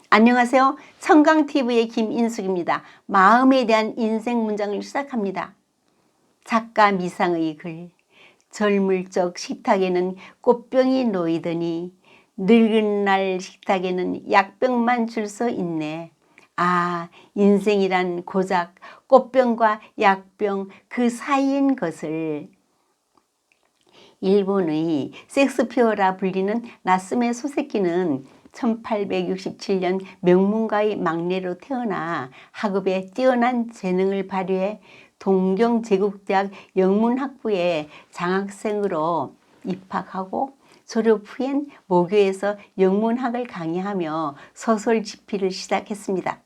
안녕하세요. 청강TV의 김인숙입니다. 마음에 대한 인생 문장을 시작합니다. 작가 미상의 글. 젊을 적 식탁에는 꽃병이 놓이더니 늙은 날 식탁에는 약병만 줄 서 있네. 아, 인생이란 고작 꽃병과 약병 그 사이인 것을. 일본의 섹스피어라 불리는 나스메 소세키는 1867년 명문가의 막내로 태어나 학업에 뛰어난 재능을 발휘해 동경제국대학 영문학부에 장학생으로 입학하고 졸업 후엔 모교에서 영문학을 강의하며 소설 집필을 시작했습니다.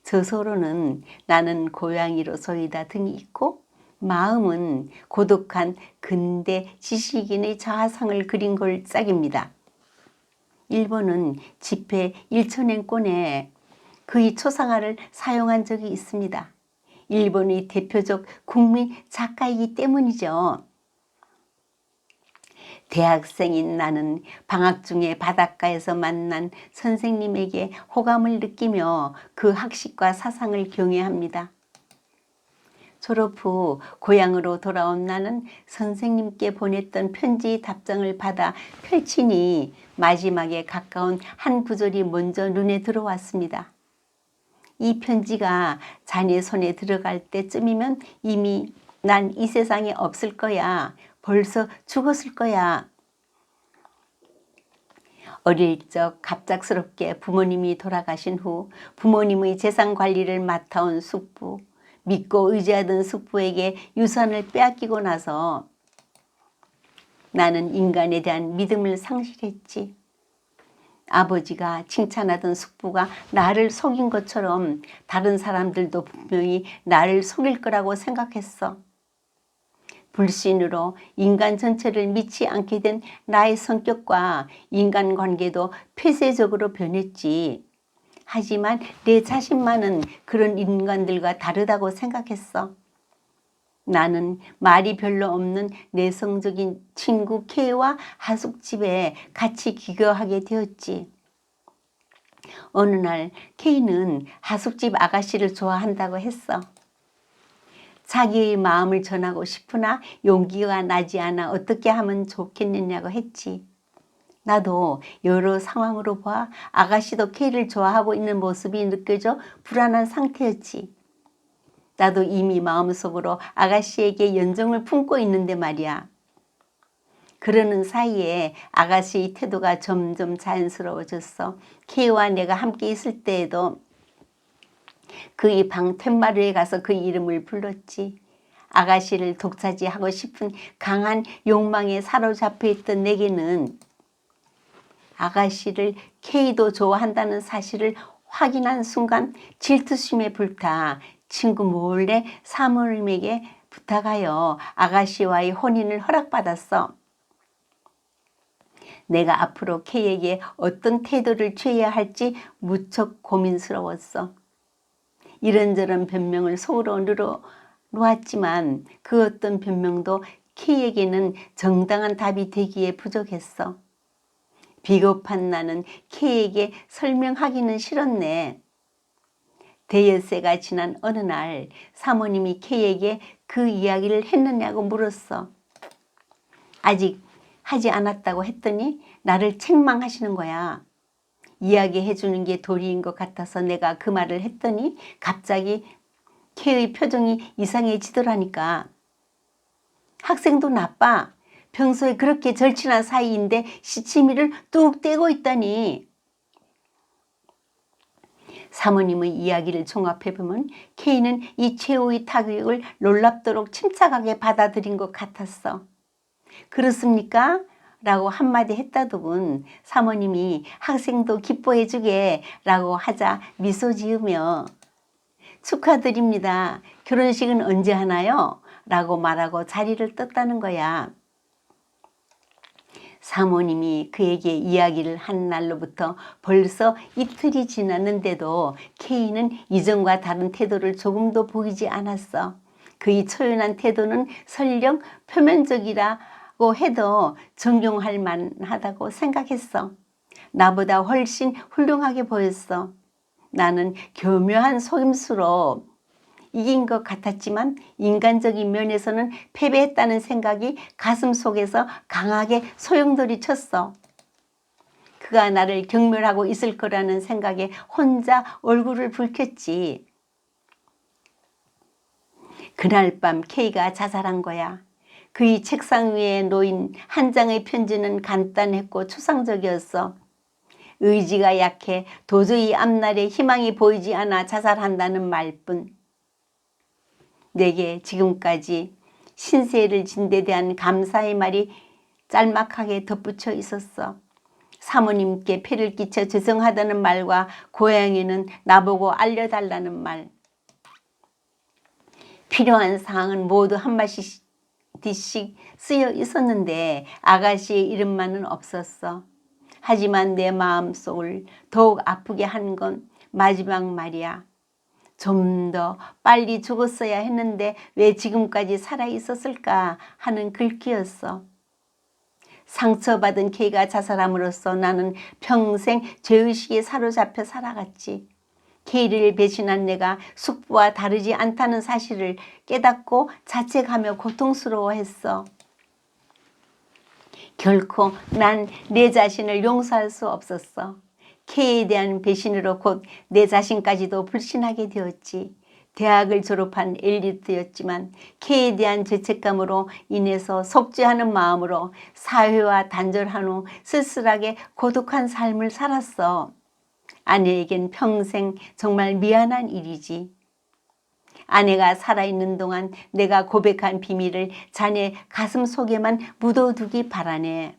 저서로는 나는 고양이로서이다 등이 있고 마음은 고독한 근대 지식인의 자아상을 그린 걸작입니다. 일본은 집회 일천행권에 그의 초상화를 사용한 적이 있습니다. 일본의 대표적 국민 작가이기 때문이죠. 대학생인 나는 방학 중에 바닷가에서 만난 선생님에게 호감을 느끼며 그 학식과 사상을 경애합니다. 졸업 후 고향으로 돌아온 나는 선생님께 보냈던 편지 답장을 받아 펼치니 마지막에 가까운 한 구절이 먼저 눈에 들어왔습니다. 이 편지가 자네 손에 들어갈 때쯤이면 이미 난 이 세상에 없을 거야. 벌써 죽었을 거야. 어릴 적 갑작스럽게 부모님이 돌아가신 후 부모님의 재산 관리를 맡아온 숙부, 믿고 의지하던 숙부에게 유산을 빼앗기고 나서 나는 인간에 대한 믿음을 상실했지. 아버지가 칭찬하던 숙부가 나를 속인 것처럼 다른 사람들도 분명히 나를 속일 거라고 생각했어. 불신으로 인간 전체를 믿지 않게 된 나의 성격과 인간관계도 폐쇄적으로 변했지. 하지만 내 자신만은 그런 인간들과 다르다고 생각했어. 나는 말이 별로 없는 내성적인 친구 K와 하숙집에 같이 기거하게 되었지. 어느 날 K는 하숙집 아가씨를 좋아한다고 했어. 자기의 마음을 전하고 싶으나 용기가 나지 않아 어떻게 하면 좋겠느냐고 했지. 나도 여러 상황으로 봐 아가씨도 K를 좋아하고 있는 모습이 느껴져 불안한 상태였지. 나도 이미 마음속으로 아가씨에게 연정을 품고 있는데 말이야. 그러는 사이에 아가씨의 태도가 점점 자연스러워졌어. K와 내가 함께 있을 때에도 그의 방 툇마루에 가서 그 이름을 불렀지. 아가씨를 독차지하고 싶은 강한 욕망에 사로잡혀 있던 내게는 아가씨를 K도 좋아한다는 사실을 확인한 순간 질투심에 불타 친구 몰래 사모님에게 부탁하여 아가씨와의 혼인을 허락받았어. 내가 앞으로 K에게 어떤 태도를 취해야 할지 무척 고민스러웠어. 이런저런 변명을 속으로 늘어놓았지만 그 어떤 변명도 K에게는 정당한 답이 되기에 부족했어. 비겁한 나는 K에게 설명하기는 싫었네. 대여세가 지난 어느 날 사모님이 K에게 그 이야기를 했느냐고 물었어. 아직 하지 않았다고 했더니 나를 책망하시는 거야. 이야기해 주는 게 도리인 것 같아서 내가 그 말을 했더니 갑자기 K의 표정이 이상해지더라니까. 학생도 나빠. 평소에 그렇게 절친한 사이인데 시치미를 뚝 떼고 있다니. 사모님의 이야기를 종합해보면 K는 이 최후의 타격을 놀랍도록 침착하게 받아들인 것 같았어. 그렇습니까? 라고 한마디 했다더군 사모님이 학생도 기뻐해주게 라고 하자 미소 지으며 축하드립니다. 결혼식은 언제 하나요? 라고 말하고 자리를 떴다는 거야. 사모님이 그에게 이야기를 한 날로부터 벌써 이틀이 지났는데도 K는 이전과 다른 태도를 조금도 보이지 않았어. 그의 초연한 태도는 설령 표면적이라고 해도 존경할 만하다고 생각했어. 나보다 훨씬 훌륭하게 보였어. 나는 교묘한 속임수로 이긴 것 같았지만 인간적인 면에서는 패배했다는 생각이 가슴 속에서 강하게 소용돌이 쳤어. 그가 나를 경멸하고 있을 거라는 생각에 혼자 얼굴을 붉혔지. 그날 밤 K가 자살한 거야. 그의 책상 위에 놓인 한 장의 편지는 간단했고 추상적이었어. 의지가 약해 도저히 앞날에 희망이 보이지 않아 자살한다는 말뿐. 내게 지금까지 신세를 진 데 대한 감사의 말이 짤막하게 덧붙여 있었어. 사모님께 폐를 끼쳐 죄송하다는 말과 고향에는 나보고 알려달라는 말. 필요한 사항은 모두 한마디씩 쓰여 있었는데 아가씨의 이름만은 없었어. 하지만 내 마음속을 더욱 아프게 한 건 마지막 말이야. 좀 더 빨리 죽었어야 했는데 왜 지금까지 살아 있었을까 하는 글귀였어. 상처받은 K가 자살함으로써 나는 평생 죄의식에 사로잡혀 살아갔지. K를 배신한 내가 숙부와 다르지 않다는 사실을 깨닫고 자책하며 고통스러워했어. 결코 난 내 자신을 용서할 수 없었어. K에 대한 배신으로 곧 내 자신까지도 불신하게 되었지. 대학을 졸업한 엘리트였지만 K에 대한 죄책감으로 인해서 속죄하는 마음으로 사회와 단절한 후 쓸쓸하게 고독한 삶을 살았어. 아내에겐 평생 정말 미안한 일이지. 아내가 살아있는 동안 내가 고백한 비밀을 자네 가슴 속에만 묻어두기 바라네.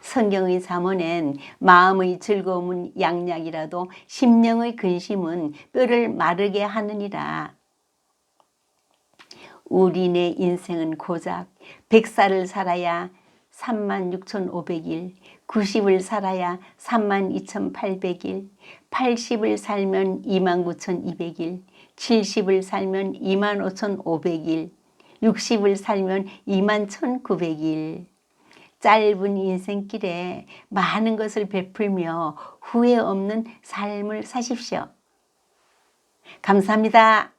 성경의 잠언엔 마음의 즐거움은 양약이라도 심령의 근심은 뼈를 마르게 하느니라. 우리네 인생은 고작 100살을 살아야 36,500일, 90을 살아야 32,800일, 80을 살면 29,200일, 70을 살면 25,500일, 60을 살면 21,900일. 짧은 인생길에 많은 것을 베풀며 후회 없는 삶을 사십시오. 감사합니다.